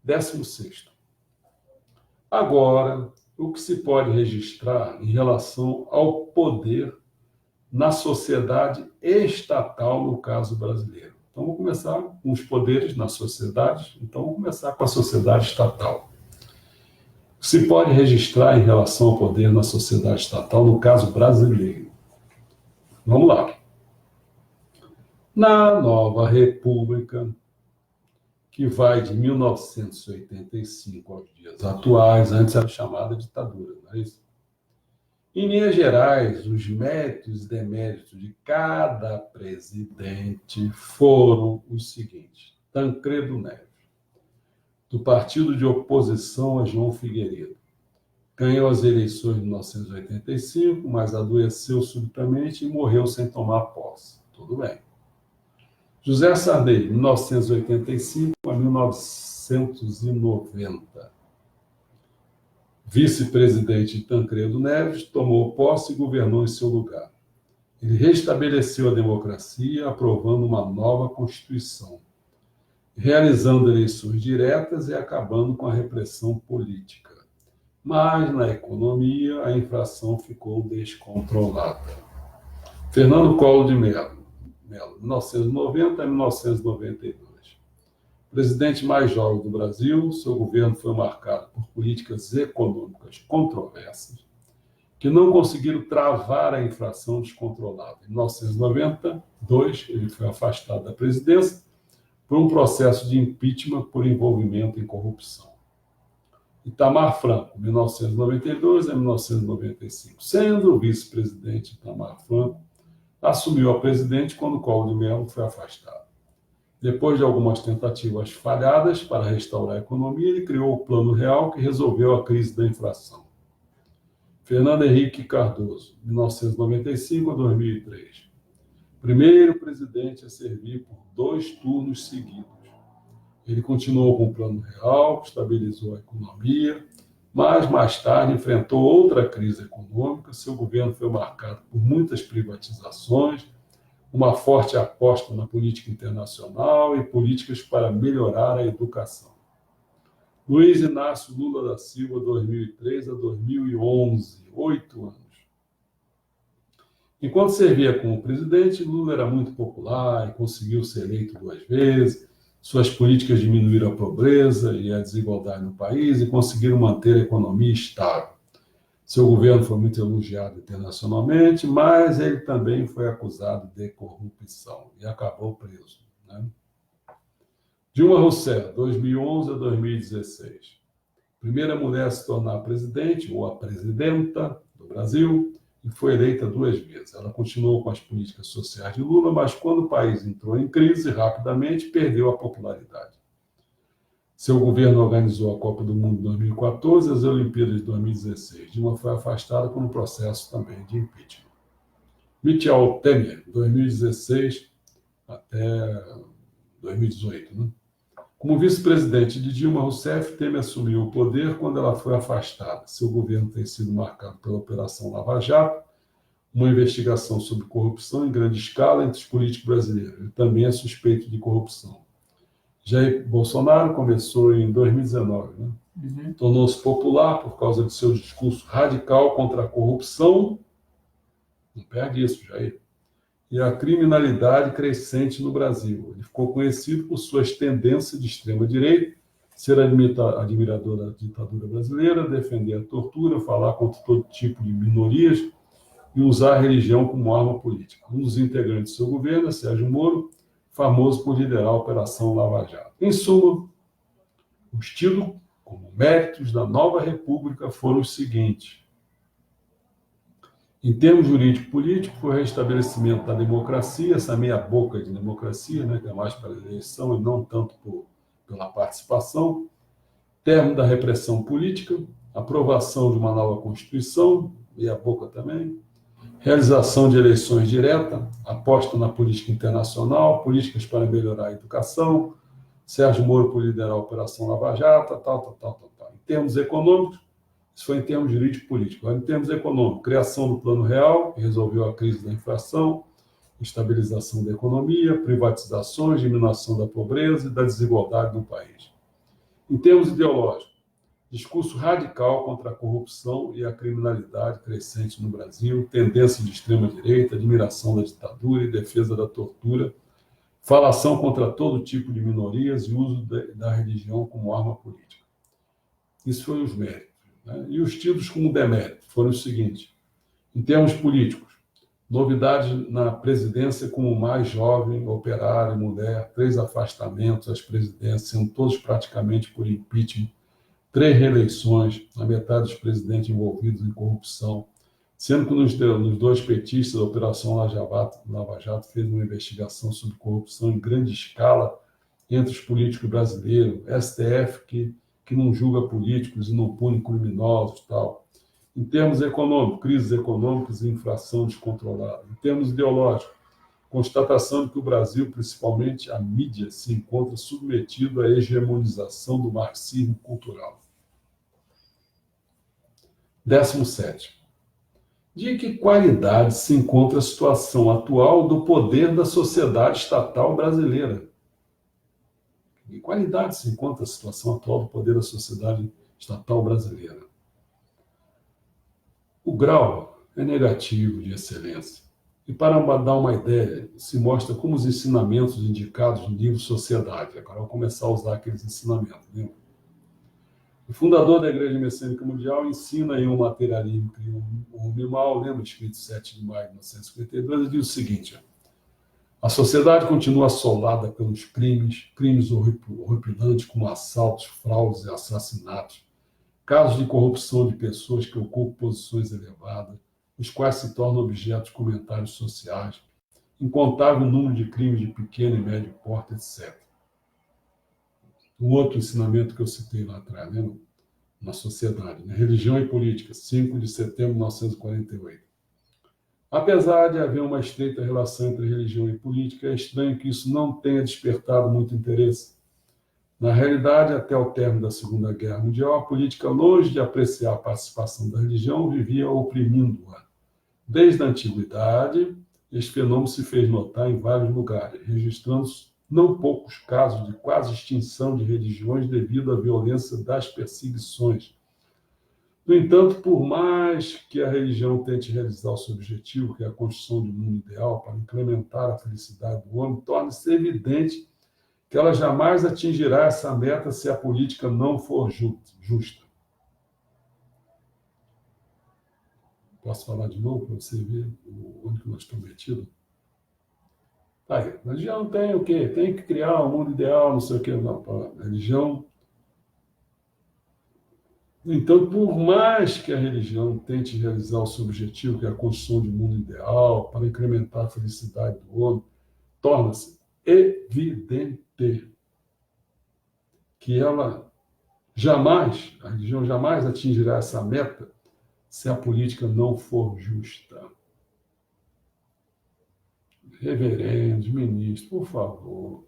16º. Agora, o que se pode registrar em relação ao poder na sociedade estatal, no caso brasileiro. Então, vamos começar com os poderes na sociedade. Então, vamos começar com a sociedade estatal. O que se pode registrar em relação ao poder na sociedade estatal, no caso brasileiro? Vamos lá. Na nova República, que vai de 1985 aos dias atuais, antes era chamada ditadura, não é isso? Em linhas gerais, os méritos e deméritos de cada presidente foram os seguintes. Tancredo Neves, do partido de oposição a João Figueiredo, ganhou as eleições de 1985, mas adoeceu subitamente e morreu sem tomar posse. Tudo bem. José Sarney, 1985 a 1990. Vice-presidente de Tancredo Neves, tomou posse e governou em seu lugar. Ele restabeleceu a democracia, aprovando uma nova Constituição, realizando eleições diretas e acabando com a repressão política. Mas, na economia, a inflação ficou descontrolada. Fernando Collor de Mello, 1990 a 1992. Presidente mais jovem do Brasil, seu governo foi marcado por políticas econômicas controversas, que não conseguiram travar a inflação descontrolada. Em 1992, ele foi afastado da presidência por um processo de impeachment por envolvimento em corrupção. Itamar Franco, 1992 a 1995. Sendo o vice-presidente Itamar Franco, assumiu a presidente quando Collor de Mello foi afastado. Depois de algumas tentativas falhadas para restaurar a economia, ele criou o Plano Real, que resolveu a crise da inflação. Fernando Henrique Cardoso, 1995 a 2003. Primeiro presidente a servir por 2 turnos seguidos. Ele continuou com o Plano Real, que estabilizou a economia, mas mais tarde enfrentou outra crise econômica. Seu governo foi marcado por muitas privatizações, uma forte aposta na política internacional e políticas para melhorar a educação. Luiz Inácio Lula da Silva, 2003 a 2011, 8 anos. Enquanto servia como presidente, Lula era muito popular e conseguiu ser eleito 2 vezes. Suas políticas diminuíram a pobreza e a desigualdade no país e conseguiram manter a economia estável. Seu governo foi muito elogiado internacionalmente, mas ele também foi acusado de corrupção e acabou preso, né? Dilma Rousseff, 2011 a 2016. Primeira mulher a se tornar presidente, ou a presidenta do Brasil, e foi eleita 2 vezes. Ela continuou com as políticas sociais de Lula, mas quando o país entrou em crise, rapidamente perdeu a popularidade. Seu governo organizou a Copa do Mundo em 2014 e as Olimpíadas de 2016. Dilma foi afastada por um processo também de impeachment. Michel Temer, 2016 até 2018. Né? Como vice-presidente de Dilma Rousseff, Temer assumiu o poder quando ela foi afastada. Seu governo tem sido marcado pela Operação Lava Jato, uma investigação sobre corrupção em grande escala entre os políticos brasileiros. Ele também é suspeito de corrupção. Jair Bolsonaro começou em 2019, né? Tornou-se popular por causa de seu discurso radical contra a corrupção, não perde isso, Jair, e a criminalidade crescente no Brasil. Ele ficou conhecido por suas tendências de extrema-direita, ser admirador da ditadura brasileira, defender a tortura, falar contra todo tipo de minorias e usar a religião como arma política. Um dos integrantes do seu governo é Sérgio Moro, famoso por liderar a Operação Lava Jato. Em suma, os tidos como méritos da nova República foram os seguintes. Em termos jurídico-político, foi o restabelecimento da democracia, essa meia-boca de democracia, né, que é mais para a eleição e não tanto pela participação, término da repressão política, aprovação de uma nova Constituição, meia-boca também, realização de eleições diretas, aposta na política internacional, políticas para melhorar a educação, Sérgio Moro por liderar a Operação Lava Jato, tal. Em termos econômicos, isso foi em termos jurídico-político. Em termos econômicos, criação do Plano Real, que resolveu a crise da inflação, estabilização da economia, privatizações, diminuição da pobreza e da desigualdade no país. Em termos ideológicos, discurso radical contra a corrupção e a criminalidade crescente no Brasil, tendência de extrema-direita, admiração da ditadura e defesa da tortura, falação contra todo tipo de minorias e uso da religião como arma política. Isso foi os méritos. Né? E os tidos como demérito foram os seguintes. Em termos políticos, Novidade na presidência como mais jovem, operário, mulher, 3 afastamentos às presidências, sendo todos praticamente por impeachment, 3 reeleições, a metade dos presidentes envolvidos em corrupção, sendo que nos 2 petistas, a Operação Lava Jato fez uma investigação sobre corrupção em grande escala entre os políticos brasileiros, STF que não julga políticos e não pune criminosos, tal. Em termos econômicos, crises econômicas e inflação descontrolada. Em termos ideológicos, constatação de que o Brasil, principalmente a mídia, se encontra submetido à hegemonização do marxismo cultural. 17. De que qualidade se encontra a situação atual do poder da sociedade estatal brasileira? De que qualidade se encontra a situação atual do poder da sociedade estatal brasileira? O grau é negativo de excelência. E para dar uma ideia, se mostra como os ensinamentos indicados no livro Sociedade. Agora eu vou começar a usar aqueles ensinamentos. Lembra? O fundador da Igreja Messiânica Mundial ensina em um materialismo que o homem mal, lembra, escrito 7 de maio de 1952, ele diz o seguinte: a sociedade continua assolada pelos crimes horripilantes como assaltos, fraudes e assassinatos, casos de corrupção de pessoas que ocupam posições elevadas, os quais se tornam objeto de comentários sociais, incontável número de crimes de pequeno e médio porte, etc. Um outro ensinamento que eu citei lá atrás, né, na sociedade, né? Religião e política, 5 de setembro de 1948. Apesar de haver uma estreita relação entre religião e política, é estranho que isso não tenha despertado muito interesse. Na realidade, até o término da Segunda Guerra Mundial, a política, longe de apreciar a participação da religião, vivia oprimindo-a. Desde a antiguidade, este fenômeno se fez notar em vários lugares, registrando-se não poucos casos de quase extinção de religiões devido à violência das perseguições. No entanto, por mais que a religião tente realizar o seu objetivo, que é a construção de um mundo ideal para incrementar a felicidade do homem, torna-se evidente que ela jamais atingirá essa meta se a política não for justa. Posso falar de novo para você ver onde que nós estamos metidos? Tá aí. A religião tem o quê? Tem que criar um mundo ideal, não sei o quê. Não, a religião... Então, por mais que a religião tente realizar o seu objetivo, que é a construção de um mundo ideal, para incrementar a felicidade do homem, torna-se evidente que a religião jamais atingirá essa meta se a política não for justa. Reverendos, ministros, por favor,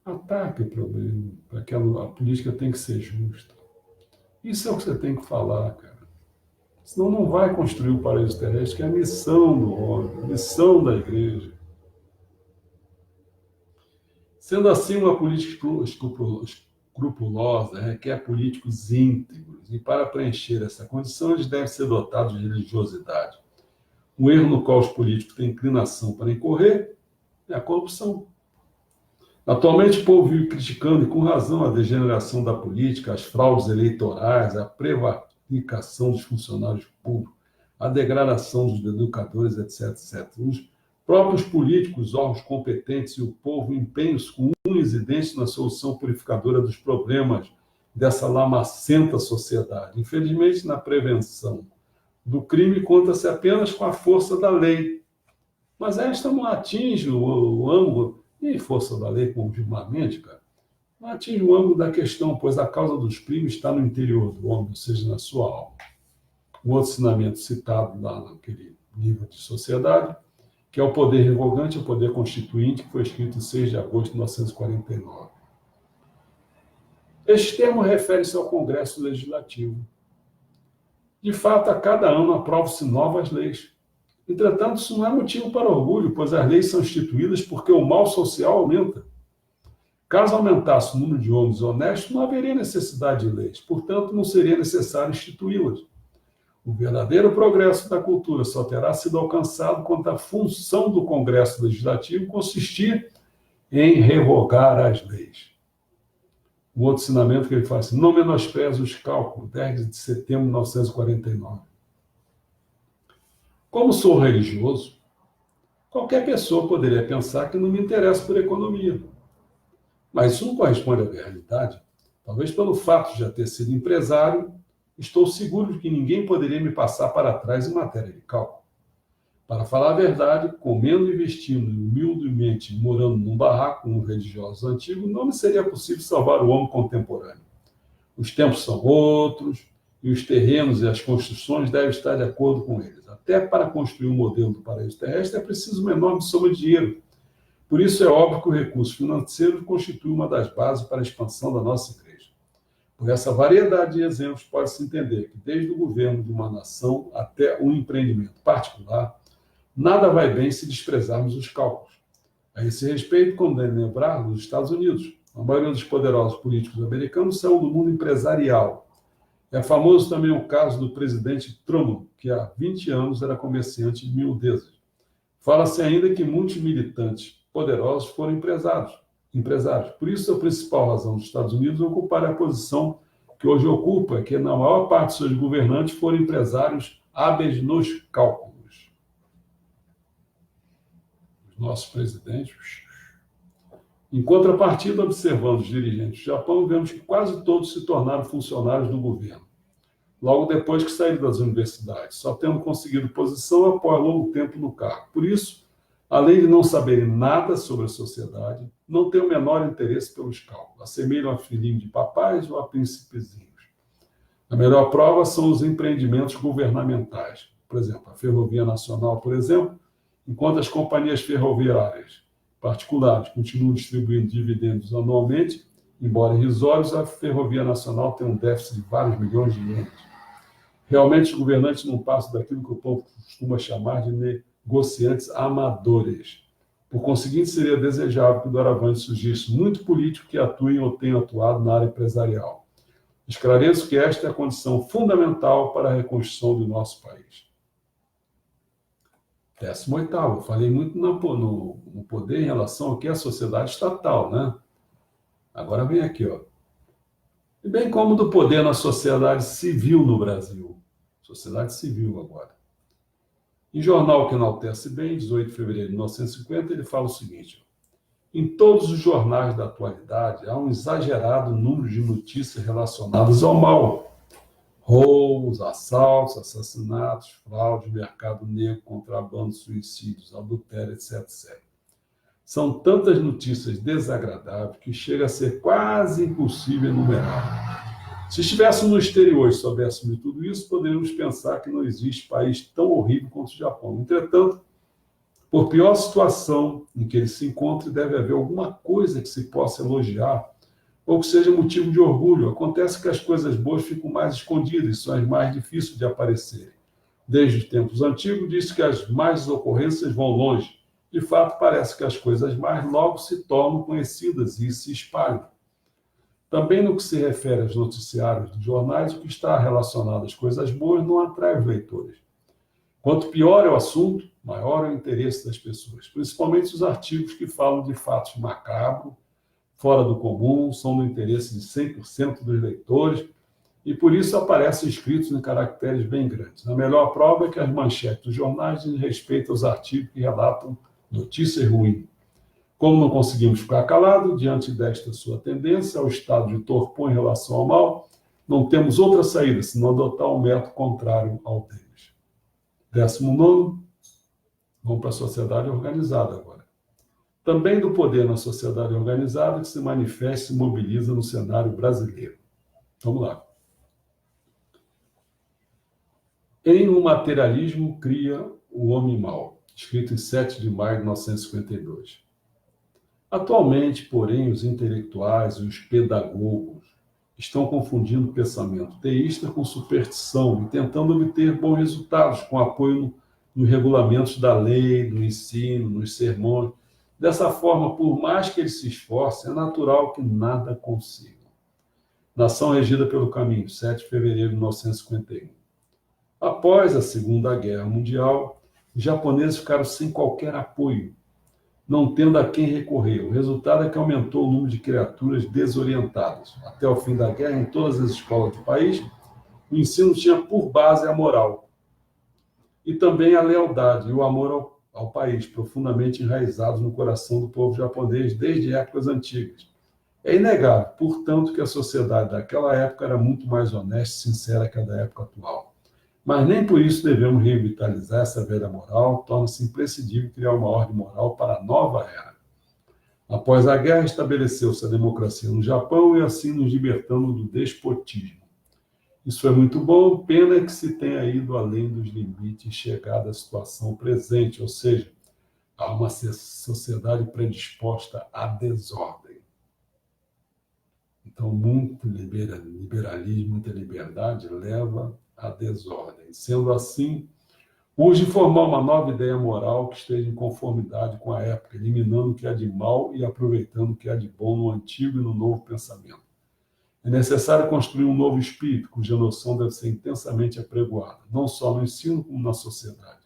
ataque o problema, porque a política tem que ser justa. Isso é o que você tem que falar, cara. Senão não vai construir o paraíso terrestre, que é a missão do homem, a missão da igreja. Sendo assim, uma política escrupulosa requer políticos íntegros, e para preencher essa condição, eles devem ser dotados de religiosidade. Um erro no qual os políticos têm inclinação para incorrer é a corrupção. Atualmente, o povo vive criticando, e com razão, a degeneração da política, as fraudes eleitorais, a prevaricação dos funcionários públicos, a degradação dos educadores, etc, etc. Os próprios políticos, órgãos competentes e o povo empenham-se com unhas e dentes na solução purificadora dos problemas dessa lamacenta sociedade. Infelizmente, na prevenção do crime, conta-se apenas com a força da lei. Mas esta não atinge o ângulo, e força da lei, como Gilmar Mendes, cara, não atinge o ângulo da questão, pois a causa dos crimes está no interior do homem, ou seja, na sua alma. Um outro ensinamento citado lá naquele livro de Sociedade, que é o poder revogante, o poder constituinte, que foi escrito em 6 de agosto de 1949. Este termo refere-se ao Congresso Legislativo. De fato, a cada ano aprovam-se novas leis. Entretanto, isso não é motivo para orgulho, pois as leis são instituídas porque o mal social aumenta. Caso aumentasse o número de homens honestos, não haveria necessidade de leis, portanto, não seria necessário instituí-las. O verdadeiro progresso da cultura só terá sido alcançado quando a função do Congresso Legislativo consistir em revogar as leis. Um outro ensinamento que ele faz assim: não menospreze os cálculos, 10 de setembro de 1949. Como sou religioso, qualquer pessoa poderia pensar que não me interesso por economia. Mas isso não corresponde à realidade. Talvez pelo fato de já ter sido empresário, estou seguro de que ninguém poderia me passar para trás em matéria de cálculo. Para falar a verdade, comendo e vestindo humildemente, morando num barraco com um religioso antigo, não me seria possível salvar o homem contemporâneo. Os tempos são outros, e os terrenos e as construções devem estar de acordo com eles. Até para construir um modelo do paraíso terrestre é preciso uma enorme soma de dinheiro. Por isso é óbvio que o recurso financeiro constitui uma das bases para a expansão da nossa igreja. Por essa variedade de exemplos, pode-se entender que desde o governo de uma nação até um empreendimento particular, nada vai bem se desprezarmos os cálculos. A esse respeito, convém lembrar dos Estados Unidos. A maioria dos poderosos políticos americanos saiu do mundo empresarial. É famoso também o caso do presidente Truman, que há 20 anos era comerciante de miudezas. Fala-se ainda que muitos militantes poderosos foram empresários. Por isso, a principal razão dos Estados Unidos ocupar a posição que hoje ocupa, que na maior parte de seus governantes foram empresários hábeis nos cálculos. Os nossos presidentes. Em contrapartida, observando os dirigentes do Japão, vemos que quase todos se tornaram funcionários do governo, logo depois que saíram das universidades, só tendo conseguido posição após longo tempo no cargo. Por isso, além de não saberem nada sobre a sociedade, não têm o menor interesse pelos cálculos, assemelham a filhinhos de papais ou a príncipezinhos. A melhor prova são os empreendimentos governamentais. Por exemplo, a Ferrovia Nacional, por exemplo, enquanto as companhias ferroviárias particulares continuam distribuindo dividendos anualmente, embora irrisórios, a Ferrovia Nacional tem um déficit de vários milhões de ienes. Realmente, os governantes não passam daquilo que o povo costuma chamar de negociantes amadores. Por conseguinte, seria desejável que doravante surgisse muito político que atue ou tenha atuado na área empresarial. Esclareço que esta é a condição fundamental para a reconstrução do nosso país. 18º, eu falei muito no poder em relação ao que é a sociedade estatal, né? Agora vem aqui, ó. E bem como do poder na sociedade civil no Brasil. Sociedade civil agora. Em jornal que enaltece bem, 18 de fevereiro de 1950, ele fala o seguinte: em todos os jornais da atualidade há um exagerado número de notícias relacionadas ao mal. Roubos, assaltos, assassinatos, fraude, mercado negro, contrabando, suicídios, adultério, etc. São tantas notícias desagradáveis que chega a ser quase impossível enumerar. Se estivéssemos no exterior e soubéssemos de tudo isso, poderíamos pensar que não existe país tão horrível quanto o Japão. Entretanto, por pior situação em que ele se encontre, deve haver alguma coisa que se possa elogiar ou que seja motivo de orgulho. Acontece que as coisas boas ficam mais escondidas e são as mais difíceis de aparecer. Desde os tempos antigos, diz que as más ocorrências vão longe. De fato, parece que as coisas más logo se tornam conhecidas e se espalham. Também no que se refere aos noticiários dos jornais, o que está relacionado às coisas boas não atrai os leitores. Quanto pior é o assunto, maior é o interesse das pessoas, principalmente os artigos que falam de fatos macabros, fora do comum, são do interesse de 100% dos leitores e por isso aparecem escritos em caracteres bem grandes. A melhor prova é que as manchetes dos jornais dizem respeito aos artigos que relatam notícias ruins. Como não conseguimos ficar calados diante desta sua tendência ao estado de torpor em relação ao mal, não temos outra saída senão adotar um método contrário ao deles. 19º, vamos para a sociedade organizada agora. Também do poder na sociedade organizada que se manifesta e se mobiliza no cenário brasileiro. Vamos lá. Em um materialismo cria o homem mau, escrito em 7 de maio de 1952. Atualmente, porém, os intelectuais e os pedagogos estão confundindo o pensamento teísta com superstição e tentando obter bons resultados com apoio nos regulamentos da lei, no ensino, nos sermões. Dessa forma, por mais que eles se esforcem, é natural que nada consigam. Nação regida pelo caminho, 7 de fevereiro de 1951. Após a Segunda Guerra Mundial, os japoneses ficaram sem qualquer apoio, não tendo a quem recorrer. O resultado é que aumentou o número de criaturas desorientadas. Até o fim da guerra, em todas as escolas do país, o ensino tinha por base a moral. e também a lealdade e o amor ao país, profundamente enraizados no coração do povo japonês desde épocas antigas. É inegável, portanto, que a sociedade daquela época era muito mais honesta e sincera que a da época atual. Mas nem por isso devemos revitalizar essa velha moral, torna-se imprescindível criar uma ordem moral para a nova era. Após a guerra, estabeleceu-se a democracia no Japão e assim nos libertamos do despotismo. Isso é muito bom, pena que se tenha ido além dos limites e chegado à situação presente, ou seja, a uma sociedade predisposta à desordem. Então, muito liberalismo, muita liberdade leva à desordem. Sendo assim, urge formar uma nova ideia moral que esteja em conformidade com a época, eliminando o que há de mal e aproveitando o que há de bom no antigo e no novo pensamento. É necessário construir um novo espírito, cuja noção deve ser intensamente apregoada, não só no ensino, como na sociedade.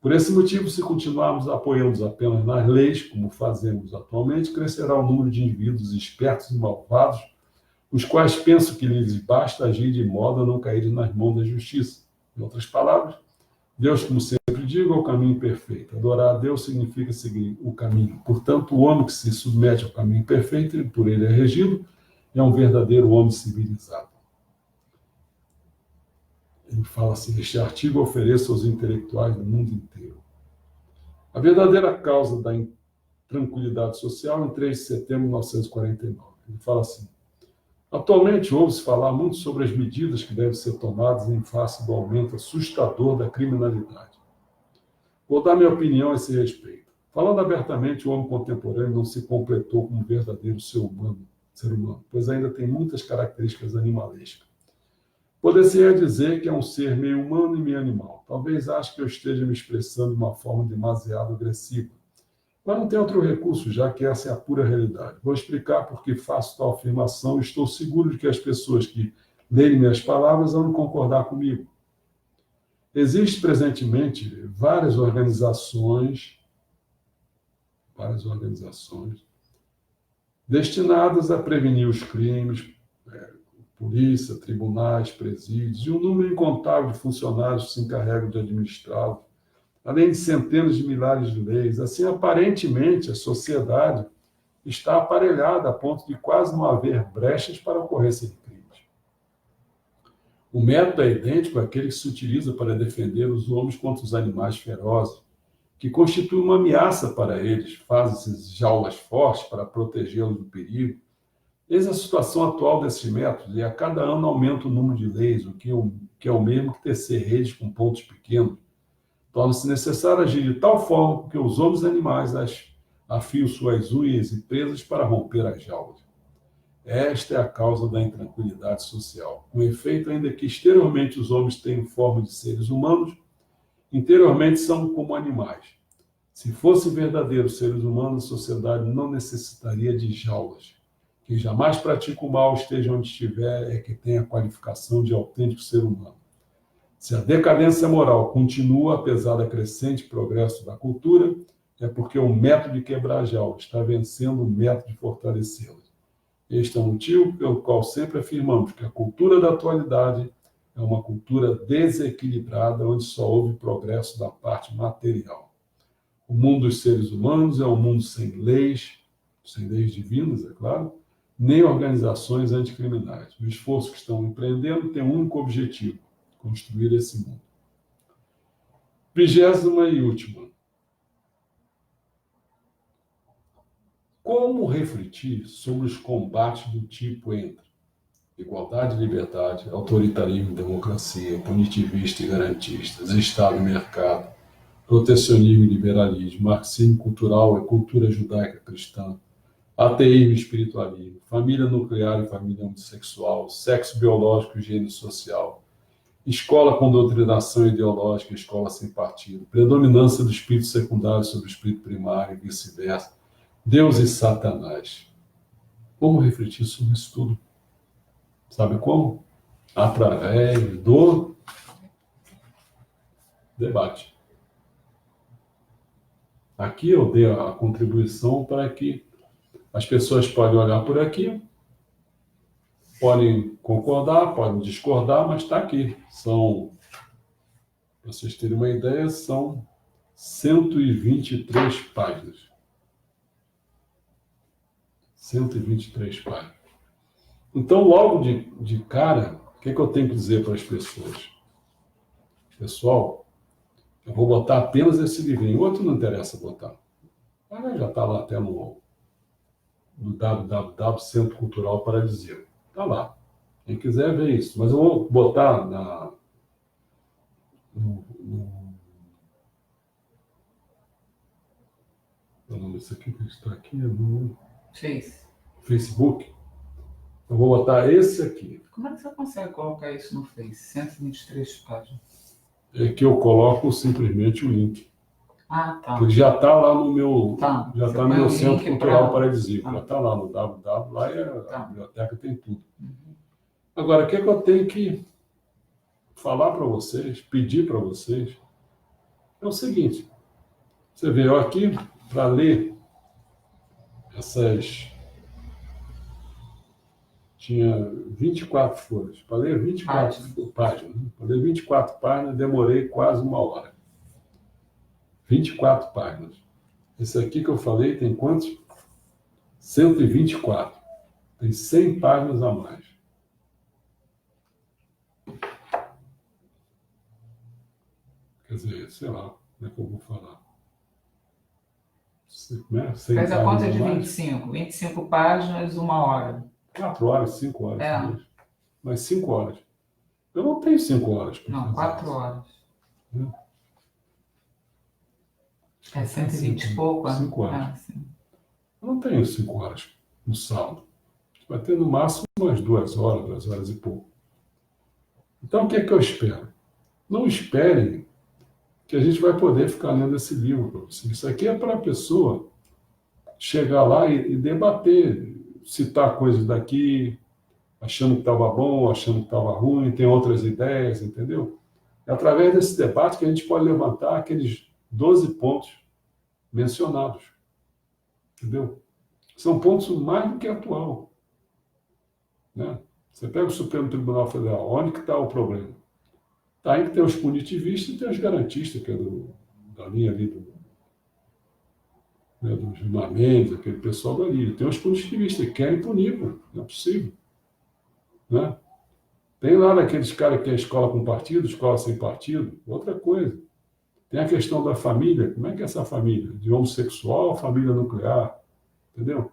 Por esse motivo, se continuarmos apoiando apenas nas leis, como fazemos atualmente, crescerá o número de indivíduos espertos e malvados, os quais pensam que lhes basta agir de modo a não caírem nas mãos da justiça. Em outras palavras, Deus, como sempre digo, é o caminho perfeito. Adorar a Deus significa seguir o caminho. Portanto, o homem que se submete ao caminho perfeito e por ele é regido, é um verdadeiro homem civilizado. Ele fala assim: este artigo ofereço aos intelectuais do mundo inteiro. A verdadeira causa da intranquilidade social em 3 de setembro de 1949. Ele fala assim: atualmente ouve-se falar muito sobre as medidas que devem ser tomadas em face do aumento assustador da criminalidade. Vou dar minha opinião a esse respeito. Falando abertamente, o homem contemporâneo não se completou como um verdadeiro ser humano, pois ainda tem muitas características animalescas. Poder-se-ia dizer que é um ser meio humano e meio animal. Talvez ache que eu esteja me expressando de uma forma demasiado agressiva. Mas não tem outro recurso, já que essa é a pura realidade. Vou explicar por que faço tal afirmação e estou seguro de que as pessoas que lerem minhas palavras vão concordar comigo. Existem presentemente várias organizações destinadas a prevenir os crimes, polícia, tribunais, presídios, e um número incontável de funcionários que se encarregam de administrá-los, além de centenas de milhares de leis. Assim, aparentemente, a sociedade está aparelhada a ponto de quase não haver brechas para a ocorrência de crimes. O método é idêntico àquele que se utiliza para defender os homens contra os animais ferozes, que constitui uma ameaça para eles, fazem-se jaulas fortes para protegê-los do perigo. Eis a situação atual desses métodos, e a cada ano aumenta o número de leis, o que é o mesmo que tecer redes com pontos pequenos. Torna-se necessário agir de tal forma que os homens e animais afiam suas unhas e presas para romper as jaulas. Esta é a causa da intranquilidade social. Com efeito, ainda que exteriormente os homens tenham forma de seres humanos, interiormente são como animais. Se fossem verdadeiros seres humanos, a sociedade não necessitaria de jaulas. Quem jamais pratica o mal, esteja onde estiver, é que tem a qualificação de autêntico ser humano. Se a decadência moral continua, apesar da crescente progresso da cultura, é porque o método de quebrar a jaula está vencendo o método de fortalecê-la. Este é o motivo pelo qual sempre afirmamos que a cultura da atualidade é uma cultura desequilibrada, onde só houve progresso da parte material. O mundo dos seres humanos é um mundo sem leis divinas, é claro, nem organizações anticriminais. O esforço que estão empreendendo tem um único objetivo: construir esse mundo. 20ª e última. Como refletir sobre os combates do tipo entre igualdade e liberdade, autoritarismo e democracia, punitivista e garantistas, Estado e mercado, protecionismo e liberalismo, marxismo cultural e cultura judaica cristã, ateísmo e espiritualismo, família nuclear e família homossexual, sexo biológico e gênero social, escola com doutrinação ideológica e escola sem partido, predominância do espírito secundário sobre o espírito primário e vice-versa, Deus e Satanás. Como refletir sobre isso tudo? Sabe como? Através do debate. Aqui eu dei a contribuição para que as pessoas podem olhar por aqui, podem concordar, podem discordar, mas está aqui. São Para vocês terem uma ideia, são 123 páginas. 123 páginas. Então, logo de cara, o que eu tenho que dizer para as pessoas? Pessoal, eu vou botar apenas esse livrinho. Outro não interessa botar. Já está lá até no www Centro Cultural Paradisíaco. Está lá. Quem quiser ver isso. Mas eu vou botar isso aqui que está aqui é no Facebook. Eu vou botar esse aqui. Como é que você consegue colocar isso no Face? 123 páginas. É que eu coloco simplesmente o link. Ah, tá. Porque já está lá no meu, tá. já está no meu Centro Cultural Paradisíaco. Já está lá no www, lá a biblioteca tem tudo. Agora, o que eu tenho que falar para vocês, pedir para vocês, é o seguinte. Você veio aqui para ler essas... Tinha 24 folhas. Para ler 24 páginas. Para ler 24 páginas, demorei quase 1 hora. 24 páginas. Esse aqui que eu falei tem quantos? 124. Tem 100 páginas a mais. Quer dizer, sei lá, como é que eu vou falar? Faz a conta de 25. 25 páginas, 1 hora. 4 horas, 5 horas. Mas 5 horas. Eu não tenho 5 horas. Não, 4 horas. É 120 e pouco. 5 horas. Eu não tenho 5 horas no sábado. Vai ter no máximo umas 2 horas, 2 horas e pouco. Então, o que é que eu espero? Não esperem que a gente vai poder ficar lendo esse livro para vocês. Isso aqui é para a pessoa chegar lá e debater, citar coisas daqui, achando que estava bom, achando que estava ruim, tem outras ideias, entendeu? É através desse debate que a gente pode levantar aqueles 12 pontos mencionados, entendeu? São pontos mais do que atual. Né? Você pega o Supremo Tribunal Federal, onde que está o problema? Está aí que tem os punitivistas e tem os garantistas, que é da linha ali do Gilmar Mendes, aquele pessoal dali. Tem os punitivistas que querem punir, pô. Não é possível. Né? Tem lá naqueles caras que é escola com partido, escola sem partido, outra coisa. Tem a questão da família, como é que é essa família? De homossexual, família nuclear, entendeu?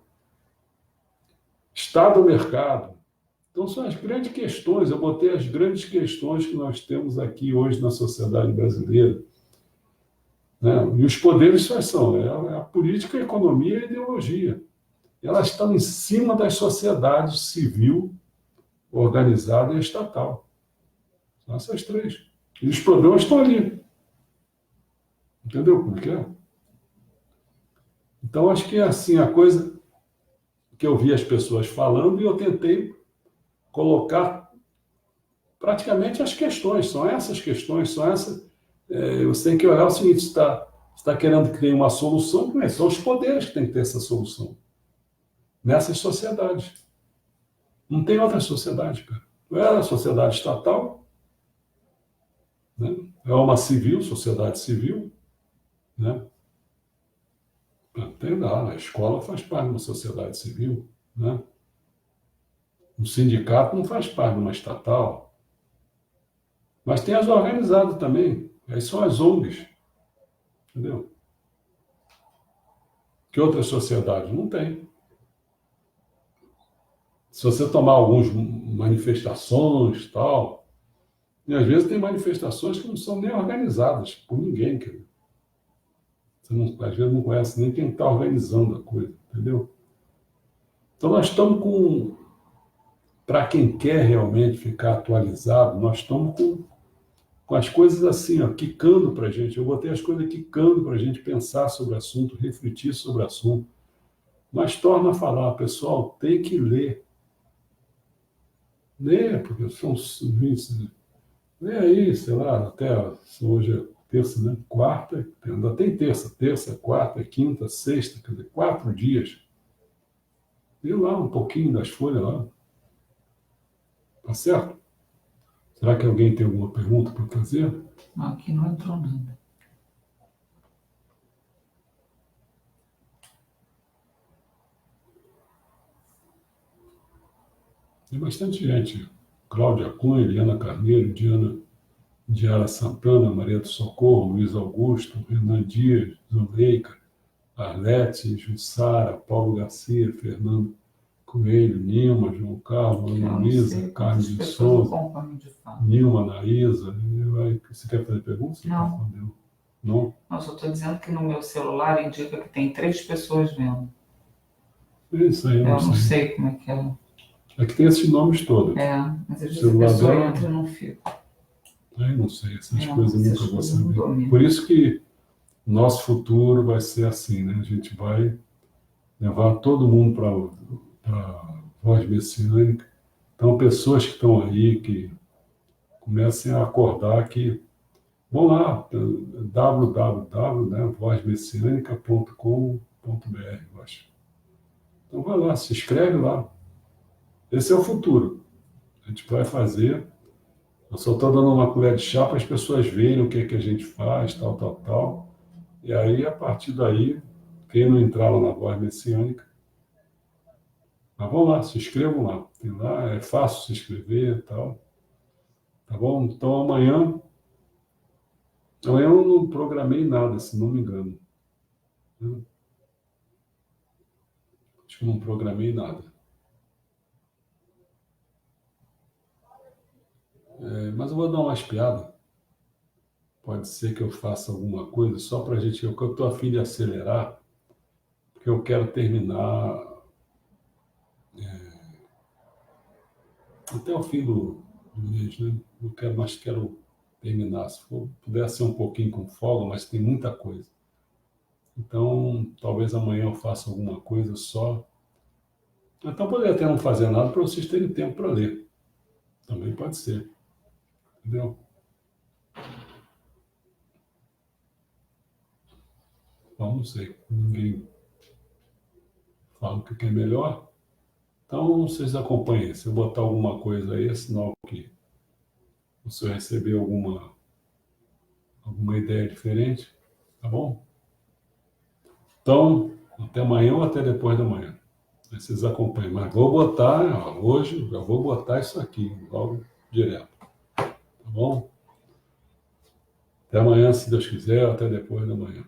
Estado ou mercado. Então são as grandes questões, eu botei as grandes questões que nós temos aqui hoje na sociedade brasileira. Né? E os poderes quais são? É a política, a economia e a ideologia. Elas estão em cima das sociedades civil, organizada e estatal. São essas três. E os problemas estão ali. Entendeu como é? Então, acho que é assim a coisa que eu vi as pessoas falando e eu tentei colocar praticamente as questões. São essas questões, são essas... você tem que olhar o seguinte, você está querendo criar uma solução, mas são os poderes que têm que ter essa solução. Nessas sociedades. Não tem outra sociedade, cara. Não é a sociedade estatal, né? É uma civil, sociedade civil, né? Tem lá, a escola faz parte de uma sociedade civil, né? Um sindicato não faz parte de uma estatal. Mas tem as organizadas também. Aí são as ONGs. Entendeu? Que outras sociedades não tem. Se você tomar algumas manifestações e tal, e às vezes tem manifestações que não são nem organizadas por ninguém, querido. Você não, às vezes não conhece nem quem está organizando a coisa, entendeu? Então nós estamos com... Para quem quer realmente ficar atualizado, nós estamos com as coisas assim, ó, quicando para a gente. Eu botei as coisas quicando para a gente pensar sobre o assunto, refletir sobre o assunto. Mas torna a falar, pessoal, tem que ler. Ler, porque são 20... Lê aí, sei lá, até hoje é terça, né? Quarta, ainda tem terça, quarta, quinta, sexta, quer dizer, 4 dias. Lê lá um pouquinho das folhas lá. Tá certo? Será que alguém tem alguma pergunta para fazer? Não, aqui não entrou nada. Tem bastante gente. Cláudia Cunha, Eliana Carneiro, Diara Santana, Maria do Socorro, Luiz Augusto, Renan Dias, Zuleika, Arlete, Jussara, Paulo Garcia, Fernando Coelho, Nilma, João Carlos, Eu Ana não Luísa, sei Carlos quantas de pessoas Souza, acompanham de fato. Nilma, Anaísa. Você quer fazer pergunta? Você Não. respondeu? Não? Não, só estou dizendo que no meu celular indica que tem 3 pessoas vendo. É isso aí, eu Eu não não sei. sei como é que é. Aqui tem esses nomes todos. É, mas às vezes a Celular pessoa dela, entra e não fica. aí não sei, essas Não, coisas eu essas nunca vou coisas eu não saber. domino. Por isso que nosso futuro vai ser assim, né? A gente vai levar todo mundo para voz messiânica. Então, pessoas que estão aí, que comecem a acordar que vão lá, www, né, vozmessianica.com.br, eu acho. Então, vai lá, se inscreve lá. Esse é o futuro. A gente vai fazer. Eu só estou dando uma colher de chá para as pessoas verem o que é que a gente faz, tal, tal, tal. E aí, a partir daí, quem não entrar lá na voz messiânica, mas vão lá, se inscrevam lá. Tem lá, é fácil se inscrever e tal. Tá bom? Então amanhã eu não programei nada, se não me engano. Né? Acho que eu não programei nada. Mas eu vou dar uma espiada. Pode ser que eu faça alguma coisa só para a gente. Eu estou a fim de acelerar, porque eu quero terminar até o fim do mês, né? Eu quero, mas quero terminar. Se for, puder ser um pouquinho com folga, mas tem muita coisa. Então, talvez amanhã eu faça alguma coisa só. Então, poderia até não fazer nada para vocês terem tempo para ler. Também pode ser. Entendeu? Bom, não sei. Ninguém fala o que é melhor. Então, vocês acompanhem. Se eu botar alguma coisa aí, é sinal que o senhor recebeu alguma ideia diferente. Tá bom? Então, até amanhã ou até depois da manhã. Aí vocês acompanhem. Mas vou botar, ó, hoje, já vou botar isso aqui, logo direto. Tá bom? Até amanhã, se Deus quiser, ou até depois da manhã.